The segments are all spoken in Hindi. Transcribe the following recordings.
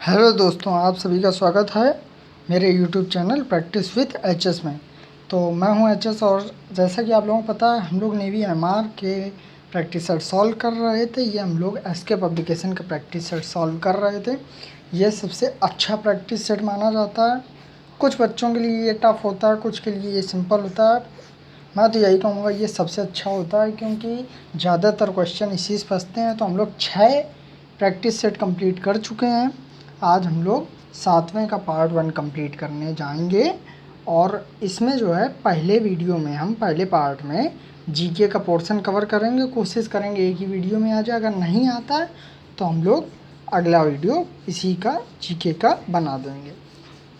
हेलो दोस्तों, आप सभी का स्वागत है मेरे YouTube channel practice with HS में। तो मैं हूं एचएस और जैसा कि आप लोगों को पता है, हम लोग नेवी एमआर के प्रैक्टिस सेट सॉल्व कर रहे थे। ये हम लोग एसके पब्लिकेशन का प्रैक्टिस सेट सॉल्व कर रहे थे। ये सबसे अच्छा प्रैक्टिस सेट माना जाता है। कुछ बच्चों के लिए ये टफ़ होता है, कुछ के लिए ये सिंपल होता है। मैं तो यही कहूँगा ये सबसे अच्छा होता है, क्योंकि ज़्यादातर क्वेश्चन इसी से फंसते हैं। तो हम लोग 6 प्रैक्टिस सेट कंप्लीट कर चुके हैं। आज हम लोग 7वें का पार्ट 1 कंप्लीट करने जाएंगे। और इसमें जो है, पहले वीडियो में हम पहले पार्ट में जीके का पोर्शन कवर करेंगे। कोशिश करेंगे एक ही वीडियो में आ जाए। अगर नहीं आता है तो हम लोग अगला वीडियो इसी का जीके का बना देंगे।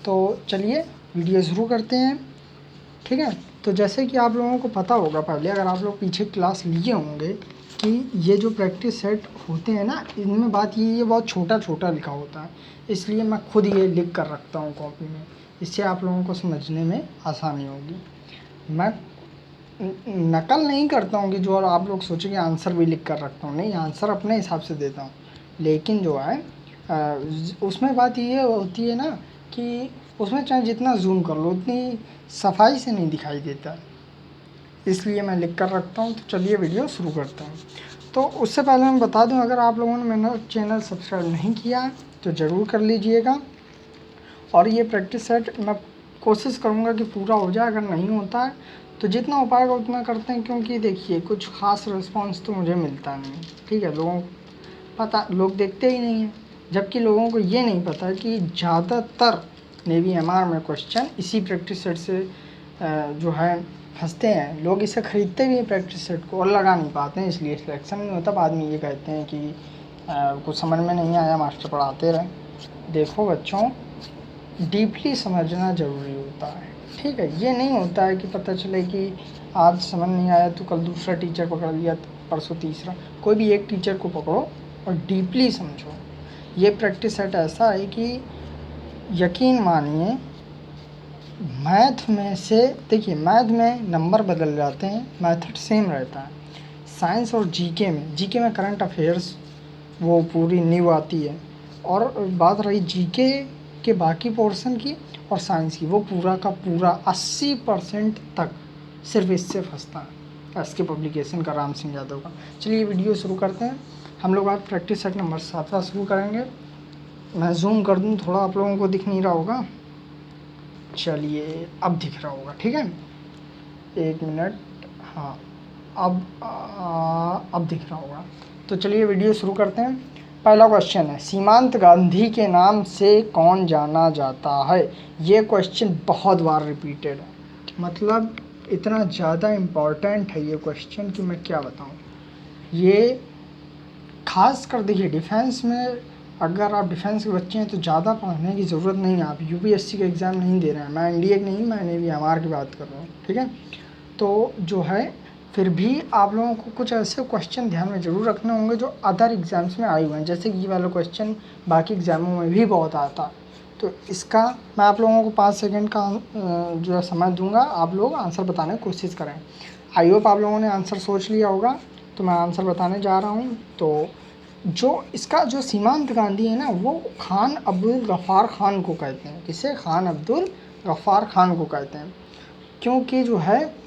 तो चलिए वीडियो शुरू करते हैं, ठीक है। तो जैसे कि आप लोगों को पता होगा, पहले अगर आप लोग पीछे क्लास लिए होंगे, कि ये जो प्रैक्टिस सेट होते हैं ना, इनमें बात ये बहुत छोटा छोटा लिखा होता है। इसलिए मैं खुद ये लिख कर रखता हूँ कॉपी में। इससे आप लोगों को समझने में आसानी होगी। मैं नकल नहीं करता हूँ कि जो आप लोग सोचेंगे आंसर भी लिख कर रखता हूँ। नहीं, आंसर अपने हिसाब से देता हूँ। लेकिन जो है उसमें बात ये होती है ना, कि उसमें चाहे जितना जूम कर लो उतनी सफाई से नहीं दिखाई देता। इसलिए मैं लिख कर रखता हूँ। तो चलिए वीडियो शुरू करता हूँ। तो उससे पहले मैं बता दूँ, अगर आप लोगों ने मेरा चैनल सब्सक्राइब नहीं किया तो ज़रूर कर लीजिएगा। और ये प्रैक्टिस सेट मैं कोशिश करूँगा कि पूरा हो जाए। अगर नहीं होता है तो जितना हो पाएगा उतना करते हैं, क्योंकि देखिए कुछ ख़ास रिस्पॉन्स तो मुझे मिलता नहीं, ठीक है। लोग देखते ही नहीं हैं। जबकि लोगों को ये नहीं पता कि ज़्यादातर नेवी एमआर में क्वेश्चन इसी प्रैक्टिस सेट से जो है फंसते हैं। लोग इसे ख़रीदते भी हैं प्रैक्टिस सेट को, और लगा नहीं पाते हैं, इसलिए सिलेक्शन नहीं होता। बाद में ये कहते हैं कि कुछ समझ में नहीं आया, मास्टर पढ़ाते रहे। देखो बच्चों, डीपली समझना ज़रूरी होता है, ठीक है। ये नहीं होता है कि पता चले कि आज समझ नहीं आया तो कल दूसरा टीचर पकड़ लिया, परसों तीसरा। कोई भी एक टीचर को पकड़ो और डीपली समझो। ये प्रैक्टिस सेट ऐसा है कि यकीन मानिए, मैथ में से देखिए, मैथ में नंबर बदल जाते हैं, मेथड सेम रहता है। साइंस और जीके में करंट अफेयर्स वो पूरी नींव आती है। और बात रही जीके के बाकी पोर्शन की और साइंस की, वो पूरा का पूरा 80% तक सिर्फ इससे फंसता है, इसके पब्लिकेशन का, राम सिंह यादव का। चलिए वीडियो शुरू करते हैं। हम लोग आज प्रैक्टिस सेट नंबर 7 शुरू करेंगे। मैं जूम कर दूँ थोड़ा, आप लोगों को दिख नहीं रहा होगा। चलिए अब दिख रहा होगा, ठीक है। 1 मिनट, हाँ अब दिख रहा होगा। तो चलिए वीडियो शुरू करते हैं। पहला क्वेश्चन है, सीमांत गांधी के नाम से कौन जाना जाता है। ये क्वेश्चन बहुत बार रिपीटेड है, मतलब इतना ज़्यादा इम्पॉर्टेंट है ये क्वेश्चन कि मैं क्या बताऊँ। ये खास कर देखिए, डिफेंस में अगर आप डिफेंस के बच्चे हैं तो ज़्यादा पढ़ने की ज़रूरत नहीं है। आप यूपीएससी का एग्ज़ाम नहीं दे रहे हैं, मैं एनडीए की नहीं, मैं नेवी एमआर की बात कर रहा हूँ, ठीक है। तो जो है, फिर भी आप लोगों को कुछ ऐसे क्वेश्चन ध्यान में ज़रूर रखने होंगे जो अदर एग्ज़ाम्स में आए हुए हैं। जैसे कि ये वाला क्वेश्चन बाकी एग्ज़ामों में भी बहुत आता है। तो इसका मैं आप लोगों को 5 सेकंड का जो है समय दूंगा, आप लोग आंसर बताने की कोशिश करें। आई होप आप लोगों ने आंसर सोच लिया होगा। तो मैं आंसर बताने जा रहा हूँ। तो जो इसका जो सीमांत गांधी है ना, वो खान अब्दुल गफ़ार ख़ान को कहते हैं। किसे? खान अब्दुल गफ़ार ख़ान को कहते हैं। क्योंकि जो है,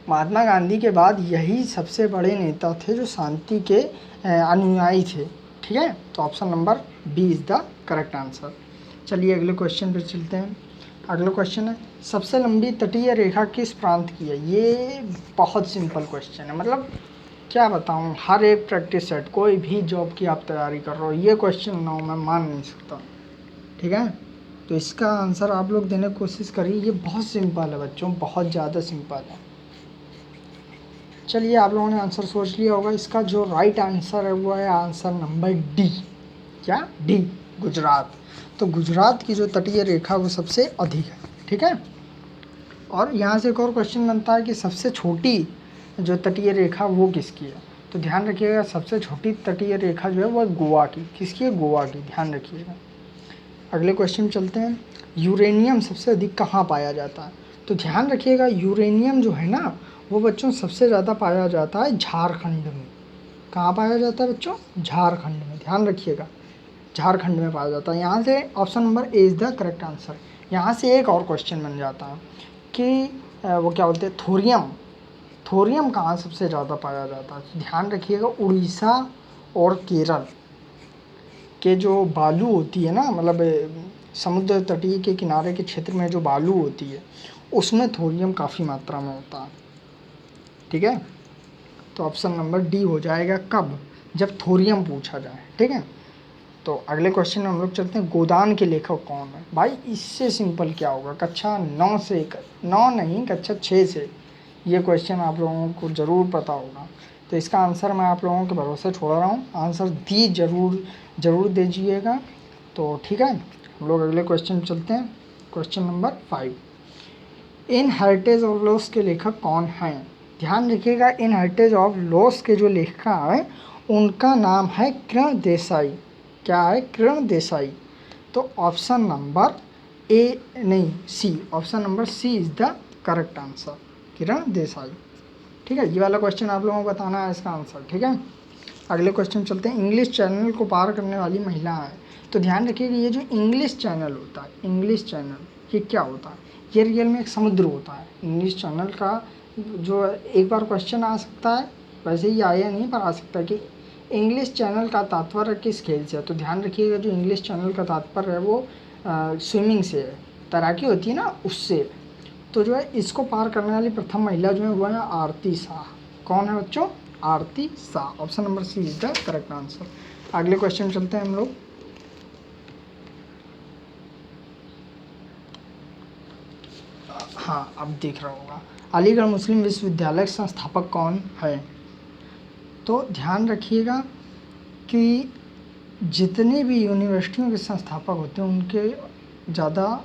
महात्मा गांधी के बाद यही सबसे बड़े नेता थे जो शांति के अनुयायी थे, ठीक है। तो option number b is the correct answer. चलिए अगले क्वेश्चन पर चलते हैं। अगला क्वेश्चन है, सबसे लंबी तटीय रेखा किस प्रांत की है। ये बहुत सिंपल क्वेश्चन है, मतलब क्या बताऊँ। हर एक प्रैक्टिस सेट, कोई भी जॉब की आप तैयारी कर रहे हो, ये क्वेश्चन ना हो मैं मान नहीं सकता, ठीक है। तो इसका आंसर आप लोग देने की कोशिश करिए। ये बहुत सिंपल है बच्चों, बहुत ज़्यादा सिंपल है। चलिए आप लोगों ने आंसर सोच लिया होगा। इसका जो राइट आंसर है वो है आंसर नंबर डी। क्या? डी, गुजरात। तो गुजरात की जो तटीय रेखा वो सबसे अधिक है, ठीक है। और यहाँ से एक और क्वेश्चन बनता है कि सबसे छोटी जो तटीय रेखा वो किसकी है। तो ध्यान रखिएगा, सबसे छोटी तटीय रेखा जो है वो गोवा की। किसकी है? गोवा की, ध्यान रखिएगा। अगले क्वेश्चन चलते हैं, यूरेनियम सबसे अधिक कहाँ पाया जाता है। तो ध्यान रखिएगा, यूरेनियम जो है ना, वो बच्चों सबसे ज़्यादा पाया जाता है झारखंड में। कहाँ पाया जाता है बच्चों? झारखंड में, ध्यान रखिएगा। झारखंड में पाया जाता है। यहाँ से option number A is the correct answer. यहाँ से एक और क्वेश्चन बन जाता है कि वो क्या बोलते हैं, थोरियम, थोरियम कहाँ सबसे ज़्यादा पाया जाता है? तो ध्यान रखिएगा, उड़ीसा और केरल के जो बालू होती है ना, मतलब समुद्र तटीय के किनारे के क्षेत्र में जो बालू होती है उसमें थोरियम काफ़ी मात्रा में होता है। ठीक है, तो ऑप्शन नंबर डी हो जाएगा कब, जब थोरियम पूछा जाए। ठीक है, तो अगले क्वेश्चन में हम लोग चलते हैं, गोदान के लेखक कौन है? भाई इससे सिंपल क्या होगा, कक्षा 9 से, 9 नहीं कक्षा 6 से ये क्वेश्चन आप लोगों को ज़रूर पता होगा। तो इसका आंसर मैं आप लोगों के भरोसे छोड़ रहा हूँ, आंसर दी ज़रूर दीजिएगा। तो ठीक है, हम लोग अगले क्वेश्चन चलते हैं, question number 5। In heritage of loss के लेखक कौन हैं? ध्यान रखिएगा, इन हेरिटेज ऑफ लॉस के जो लेखक हैं उनका नाम है किरण देसाई। क्या है? किरण देसाई। तो ऑप्शन नंबर ए नहीं C, option number C is the correct answer, Kiran Desai. ठीक है, ये वाला क्वेश्चन आप लोगों को बताना है इसका आंसर। ठीक है, अगले क्वेश्चन चलते हैं, इंग्लिश चैनल को पार करने वाली महिला है। तो ध्यान रखिएगा, ये जो इंग्लिश चैनल होता है, इंग्लिश चैनल ये क्या होता है? ये रियल में एक समुद्र होता है। इंग्लिश चैनल का जो एक बार क्वेश्चन आ सकता है, वैसे ही आया नहीं पर आ सकता है कि इंग्लिश चैनल का तात्पर्य किस खेल से है? तो ध्यान रखिएगा, जो इंग्लिश चैनल का तात्पर्य है वो स्विमिंग से है, तैराकी होती है ना उससे। तो जो है इसको पार करने वाली प्रथम महिला जो है वो है आरती शाह। कौन है बच्चों? Aarti Shah. Option number C is the correct answer. अगले क्वेश्चन चलते हैं हम लोग, हाँ अब देख रहा होगा, अलीगढ़ मुस्लिम विश्वविद्यालय संस्थापक कौन है? तो ध्यान रखिएगा कि जितने भी यूनिवर्सिटियों के संस्थापक होते हैं उनके ज़्यादा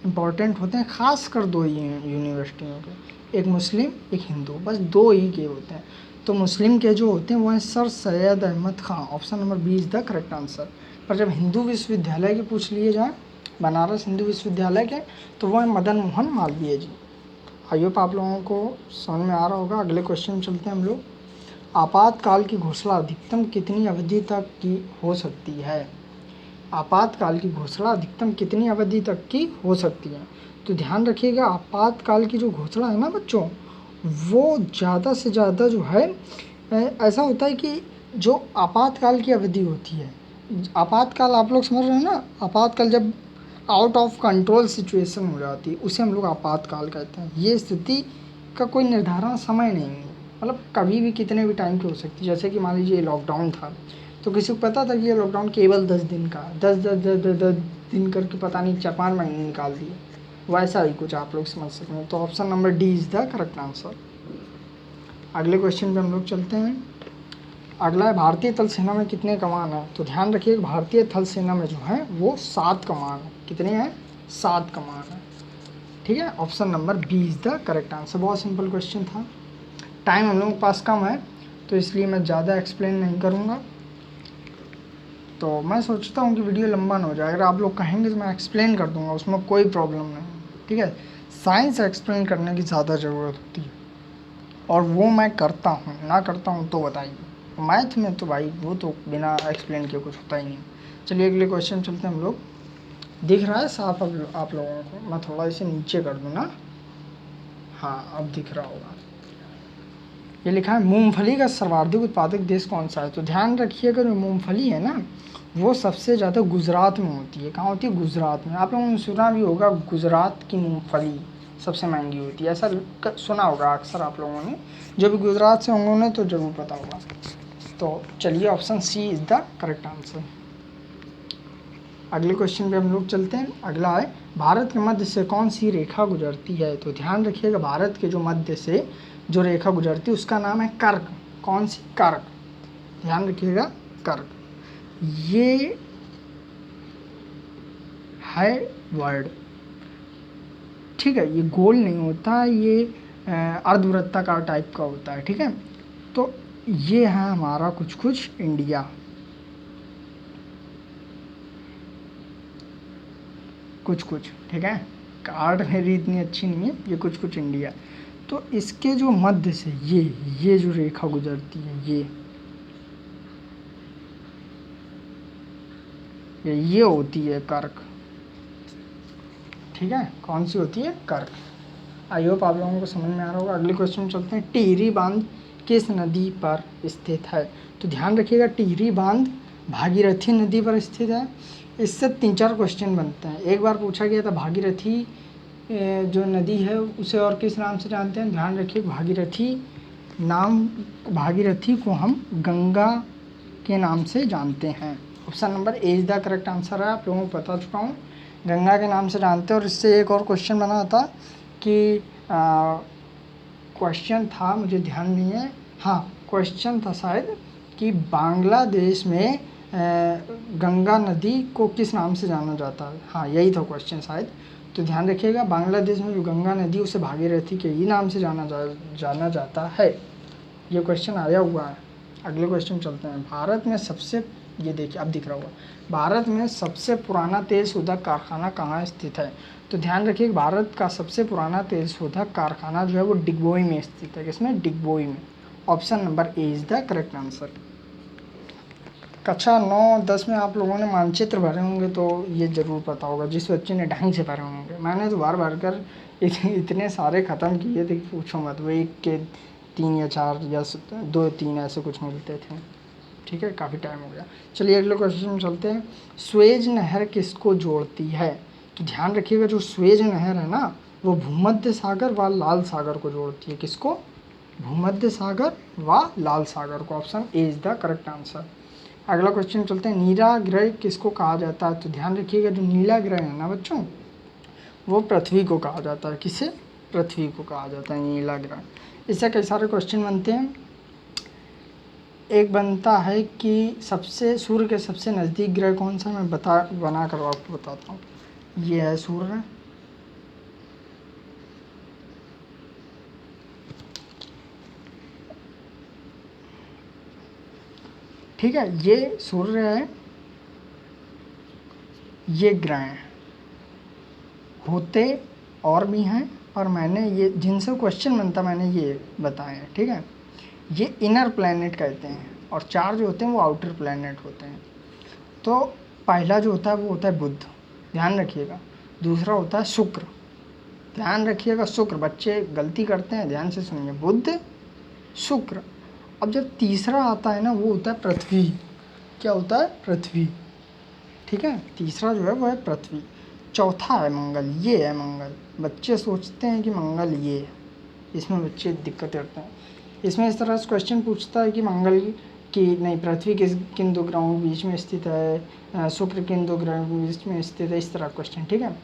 इम्पॉर्टेंट होते हैं, खास कर दो ही यूनिवर्सिटियों के, एक मुस्लिम एक हिंदू, बस दो ही के होते हैं। तो मुस्लिम के जो होते हैं वो हैं sir Syed Ahmed Khan. Option number b is the correct answer. पर जब हिंदू विश्वविद्यालय के पूछ लिए जाए, बनारस हिंदू विश्वविद्यालय के, तो वो है मदन मोहन मालवीय जी। आई होप आप लोगों को समझ में आ रहा होगा। अगले क्वेश्चन में चलते हैं हम लोग, आपातकाल की घोषणा अधिकतम कितनी अवधि तक की हो सकती है? आपातकाल की घोषणा अधिकतम कितनी अवधि तक की हो सकती है? तो ध्यान रखिएगा, आपातकाल की जो घोषणा है ना बच्चों, वो ज़्यादा से ज़्यादा जो है ऐसा होता है कि जो आपातकाल की अवधि होती है, आपातकाल आप लोग समझ रहे हैं ना, आपातकाल जब आउट ऑफ कंट्रोल सिचुएशन हो जाती है उसे हम लोग आपातकाल कहते हैं। ये स्थिति का कोई निर्धारण समय नहीं है, मतलब कभी भी कितने भी टाइम की हो सकती है। जैसे कि मान लीजिए लॉकडाउन था, तो किसी को पता था कि ये लॉकडाउन केवल 10 दिन का, 10 दिन करके पता नहीं 4-5 महीने निकाल दिए, वैसा ही कुछ आप लोग समझ सकते हैं। तो option number D is the correct answer. अगले क्वेश्चन पे हम लोग चलते हैं, अगला है भारतीय थल सेना में कितने कमान हैं? तो ध्यान रखिए, भारतीय थल सेना में जो है वो 7 कमान है। कितने हैं? 7 कमान है। ठीक है, option number b is the correct answer. बहुत सिंपल क्वेश्चन था। टाइम हम लोगों के पास कम है तो इसलिए मैं ज़्यादा एक्सप्लेन नहीं करूँगा। तो मैं सोचता हूँ कि वीडियो लंबा ना हो जाए, अगर आप लोग कहेंगे तो मैं एक्सप्लेन कर दूँगा, उसमें कोई प्रॉब्लम नहीं। ठीक है, साइंस एक्सप्लेन करने की ज़्यादा ज़रूरत होती है और वो मैं करता हूँ, ना करता हूँ तो बताइए। मैथ में तो भाई वो तो बिना एक्सप्लेन किए कुछ होता ही नहीं। चलिए अगले क्वेश्चन चलते हैं हम लोग। दिख रहा है साफ आप लोगों को? मैं थोड़ा इसे नीचे कर दूँ ना, हाँ अब दिख रहा होगा। ये लिखा है, मूंगफली का सर्वाधिक उत्पादक देश कौन सा है? तो ध्यान रखिएगा, जो मूंगफली है ना वो सबसे ज़्यादा गुजरात में होती है। कहाँ होती है? गुजरात में। आप लोगों ने सुना भी होगा, गुजरात की मूंगफली सबसे महंगी होती है, ऐसा सुना होगा अक्सर आप लोगों ने। जो भी गुजरात से होंगे उन्हें तो ज़रूर पता होगा। तो चलिए option c is the correct answer. अगले क्वेश्चन पे हम लोग चलते हैं। अगला है, भारत के मध्य से कौन सी रेखा गुजरती है? तो ध्यान रखिएगा, भारत के जो मध्य से जो रेखा गुजरती है उसका नाम है कर्क। कौन सी? कर्क। ध्यान रखिएगा, कर्क। ये है वर्ड। ठीक है, ये गोल नहीं होता, ये अर्धवृत्ताकार टाइप का होता है। ठीक है, तो ये है हमारा कुछ इंडिया, कुछ। ठीक है, कार्ड मेरी इतनी अच्छी नहीं है, ये कुछ इंडिया। तो इसके जो मध्य से ये जो रेखा गुजरती है, ये होती है कर्क। ठीक है, कौन सी होती है? कर्क। आई होप आप लोगों को समझ में आ रहा होगा। अगले क्वेश्चन में चलते हैं। टिहरी बांध किस नदी पर स्थित है? तो ध्यान रखिएगा, टिहरी बांध भागीरथी नदी पर स्थित है। इससे 3-4 क्वेश्चन बनते हैं। एक बार पूछा गया था भागीरथी जो नदी है उसे और किस नाम से जानते हैं? ध्यान रखिए, भागीरथी को हम गंगा के नाम से जानते हैं। Option number A is the correct answer है। आप लोगों को बता चुका हूँ, गंगा के नाम से जानते हैं। और इससे एक और क्वेश्चन बना था कि क्वेश्चन था, मुझे ध्यान नहीं है, हाँ क्वेश्चन था शायद कि बांग्लादेश में गंगा नदी को किस नाम से जाना जाता है। हाँ यही था क्वेश्चन शायद। तो ध्यान रखिएगा, बांग्लादेश में जो गंगा नदी उसे भागीरथी के ही नाम से जाना जाता है। ये क्वेश्चन आया हुआ है। अगले क्वेश्चन चलते हैं। भारत में सबसे, ये देखिए अब दिख रहा होगा, भारत में सबसे पुराना तेल शोधक कारखाना कहाँ स्थित है? तो ध्यान रखिए, भारत का सबसे पुराना तेल शोधक कारखाना जो है वो डिगबोई में स्थित है। किसमें? डिगबोई में। Option number A is the correct answer. कक्षा 9-10 में आप लोगों ने मानचित्र भरे होंगे तो ये ज़रूर पता होगा, जिस बच्चे ने ढंग से भरे होंगे। मैंने तो बार कर इतने सारे ख़त्म किए थे कि पूछो मत। वो एक के 3 या 4 या 2-3 ऐसे कुछ मिलते थे। ठीक है, काफ़ी टाइम हो गया। चलिए अगले क्वेश्चन में चलते हैं। स्वेज नहर किसको जोड़ती है? तो ध्यान रखिएगा, जो स्वेज नहर है ना वो भूमध्य सागर व लाल सागर को जोड़ती है। किसको? भूमध्य सागर व लाल सागर को। Option A is the correct answer. अगला क्वेश्चन चलते हैं। नीला ग्रह किसको कहा जाता है? तो ध्यान रखिएगा, जो नीला ग्रह है ना बच्चों वो पृथ्वी को कहा जाता है। किसे? पृथ्वी को कहा जाता है नीला ग्रह। इससे कई सारे क्वेश्चन बनते हैं। एक बनता है कि सूर्य के सबसे नज़दीक ग्रह कौन सा? मैं बना कर आपको बताता हूँ। ये है सूर्य, ठीक है, ये सूर्य है, ये ग्रह होते और भी हैं, और मैंने ये जिनसे क्वेश्चन बनता मैंने ये बताए हैं। ठीक है, ये इनर प्लैनेट कहते हैं, और 4 जो होते हैं वो आउटर प्लैनेट होते हैं। तो पहला जो होता है वो होता है बुध, ध्यान रखिएगा। दूसरा होता है शुक्र, ध्यान रखिएगा। शुक्र, बच्चे गलती करते हैं, ध्यान से सुनिए, बुध शुक्र। अब जब तीसरा आता है ना वो होता है पृथ्वी। क्या होता है? पृथ्वी। ठीक है, तीसरा जो है वो है पृथ्वी। चौथा है मंगल, ये है मंगल। बच्चे सोचते हैं कि मंगल ये है, इसमें बच्चे दिक्कत करते हैं। इसमें इस तरह से क्वेश्चन पूछता है कि मंगल की नहीं, पृथ्वी किन 2 ग्रहों के बीच में स्थित है, शुक्र किन 2 ग्रहों के बीच में स्थित है, इस तरह क्वेश्चन। ठीक है,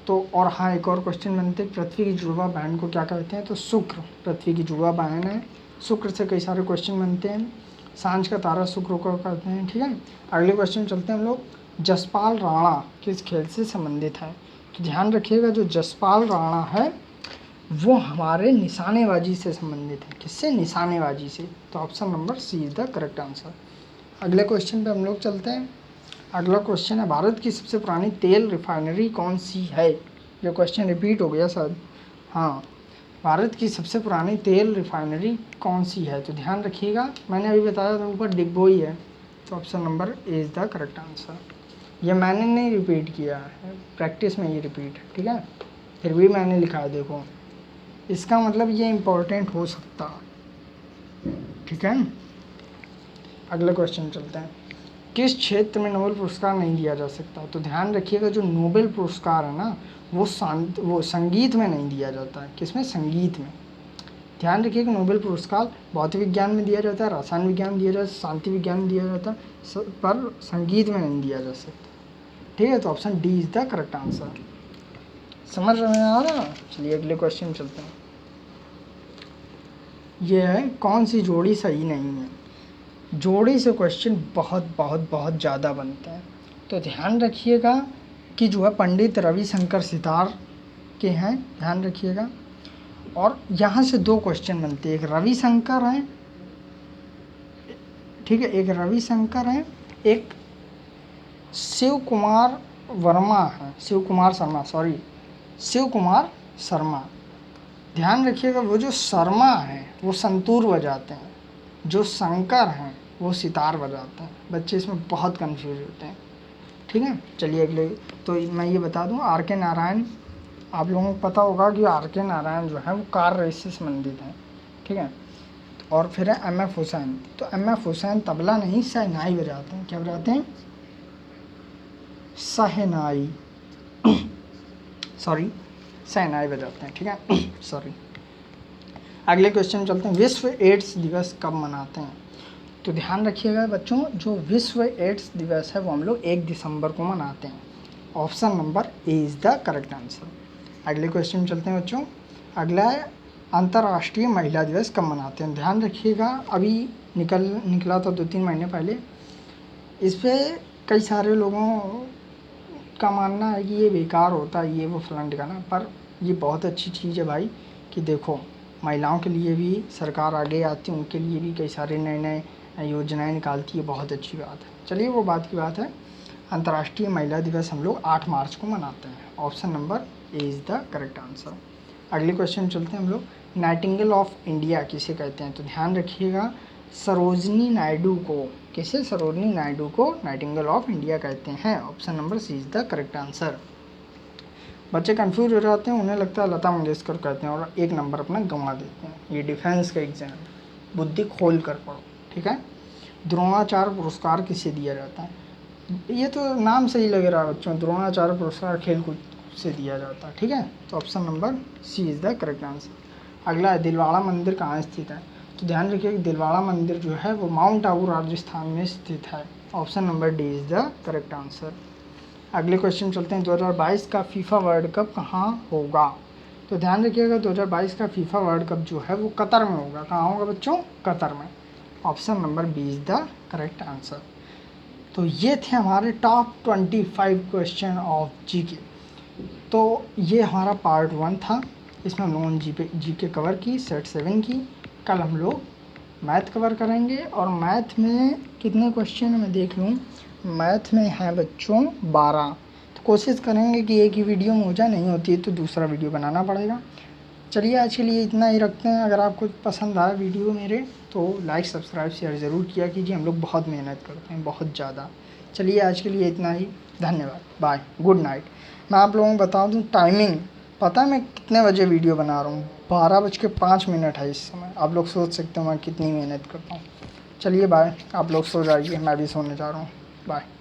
तो और हाँ एक और क्वेश्चन बनते हैं, पृथ्वी की जुड़वा बहन को क्या कहते हैं? तो शुक्र पृथ्वी की जुड़वा बहन है। शुक्र से कई सारे क्वेश्चन बनते हैं। सांझ का तारा शुक्र को कहते हैं। ठीक है, अगले क्वेश्चन चलते हैं हम लोग। जसपाल राणा किस खेल से संबंधित है? तो ध्यान रखिएगा, जो जसपाल राणा है वो हमारे निशानेबाजी से संबंधित है। किससे? निशानेबाजी से। तो option number C is the correct answer. अगले क्वेश्चन पे हम लोग चलते हैं। अगला क्वेश्चन है, भारत की सबसे पुरानी तेल रिफाइनरी कौन सी है? ये क्वेश्चन रिपीट हो गया शायद। हाँ, भारत की सबसे पुरानी तेल रिफाइनरी कौन सी है? तो ध्यान रखिएगा, मैंने अभी बताया था ऊपर डिगबोई है। तो option number A is the correct answer. ये मैंने नहीं रिपीट किया है, प्रैक्टिस में ये रिपीट है। ठीक है, फिर भी मैंने लिखा है, देखो इसका मतलब ये इम्पोर्टेंट हो सकता है। ठीक है, अगले क्वेश्चन चलते हैं। किस क्षेत्र में नोबेल पुरस्कार नहीं दिया जा सकता? तो ध्यान रखिएगा, जो नोबेल पुरस्कार है ना वो संगीत में नहीं दिया जाता है। किसमें? संगीत में। ध्यान रखिएगा, नोबेल पुरस्कार भौतिक विज्ञान में दिया जाता है, रसायन विज्ञान में दिया जाता है, शांति विज्ञान में दिया जाता है, पर संगीत में नहीं दिया जा सकता। ठीक है, तो option D is the correct answer. समझ में आ रहा? चलिए अगले क्वेश्चन चलते हैं। ये है, कौन सी जोड़ी सही नहीं है? जोड़ी से क्वेश्चन बहुत ज़्यादा बनते हैं। तो ध्यान रखिएगा कि जो है पंडित रविशंकर सितार के हैं, ध्यान रखिएगा। और यहाँ से 2 क्वेश्चन बनते हैं, एक रविशंकर है, ठीक है, एक रविशंकर है, एक शिव कुमार वर्मा है, शिव कुमार शर्मा। ध्यान रखिएगा, वो जो शर्मा हैं वो संतूर बजाते हैं, जो शंकर हैं वो सितार बजाते हैं। बच्चे इसमें बहुत कंफ्यूज होते हैं। ठीक है। चलिए अगले, तो मैं ये बता दूं, आर के नारायण, आप लोगों को पता होगा कि आर के नारायण जो है वो कार रेस से संबंधित हैं, ठीक है। और फिर है एम एफ हुसैन। तो एम एफ हुसैन तबला नहीं शहनाई बजाते हैं। क्या बजाते हैं? शहनाई सॉरी, शहनाई बजाते हैं, ठीक है। सॉरी। अगले क्वेश्चन चलते हैं, विश्व एड्स दिवस कब मनाते हैं? तो ध्यान रखिएगा बच्चों, जो विश्व एड्स दिवस है वो हम लोग 1 दिसंबर को मनाते हैं। Option number A is the correct answer. अगले क्वेश्चन चलते हैं बच्चों, अगला है अंतर्राष्ट्रीय महिला दिवस कब मनाते हैं? ध्यान रखिएगा, अभी निकला था 2-3 महीने पहले। इस पर कई सारे लोगों का मानना है कि ये बेकार होता है, ये वो फलाना ठिकाना, पर ये बहुत अच्छी चीज़ है भाई, कि देखो महिलाओं के लिए भी सरकार आगे आती है, उनके लिए भी कई सारे नए नए योजनाएं निकालती है, बहुत अच्छी बात है। चलिए वो बात की बात है। अंतर्राष्ट्रीय महिला दिवस हम लोग 8 मार्च को मनाते हैं। Option number A is the correct answer. अगले क्वेश्चन चलते हैं हम लोग, नाइटिंगेल ऑफ इंडिया किसे कहते हैं? तो ध्यान रखिएगा, सरोजनी नायडू को, किसे? सरोजनी नायडू को नाइटिंगेल ऑफ इंडिया कहते हैं। Option number C is the correct answer. बच्चे कंफ्यूज हो जाते हैं, उन्हें लगता है लता मंगेशकर कहते हैं और 1 नंबर अपना गंवा देते हैं। ये डिफेंस का एग्जाम, बुद्धि खोल कर पढ़ो, ठीक है। द्रोणाचार्य पुरस्कार किसे दिया जाता है? ये तो नाम से ही लग रहा है बच्चों, द्रोणाचार्य पुरस्कार खेलकूद से दिया जाता है, ठीक है। तो option number C is the correct answer. अगला है, दिलवाड़ा मंदिर कहाँ स्थित है? तो ध्यान रखिए कि दिलवाड़ा मंदिर जो है वो माउंट आबू राजस्थान में स्थित है। Option number D is the correct answer. अगले क्वेश्चन चलते हैं, 2022 का फीफा वर्ल्ड कप कहाँ होगा? तो ध्यान रखिएगा, 2022 का फीफा वर्ल्ड कप जो है वो कतर में होगा। कहाँ होगा बच्चों? कतर में। Option number b is the correct answer. तो ये थे हमारे टॉप 25 क्वेश्चन ऑफ जीके। तो ये हमारा पार्ट 1 था, इसमें हम लोगों ने जीके कवर की, सेट 7 की। कल हम लोग मैथ कवर करेंगे, और मैथ में कितने क्वेश्चन मैं देख लूँ, मैथ में है बच्चों 12। तो कोशिश करेंगे कि एक ही वीडियो में हो जाए, नहीं होती है तो दूसरा वीडियो बनाना पड़ेगा। चलिए आज के लिए इतना ही रखते हैं। अगर आपको पसंद आया वीडियो मेरे, तो लाइक सब्सक्राइब शेयर ज़रूर किया कीजिए, हम लोग बहुत मेहनत करते हैं, बहुत ज़्यादा। चलिए आज के लिए इतना ही, धन्यवाद, बाय, गुड नाइट। मैं आप लोगों को बता दूं टाइमिंग, पता है मैं कितने बजे वीडियो बना रहा हूँ? 12:05 है इस समय। आप लोग सोच सकते हो मैं कितनी मेहनत करता हूँ। चलिए बाय, आप लोग सो जाइए, मैं भी सोने जा रहा हूँ, बाय।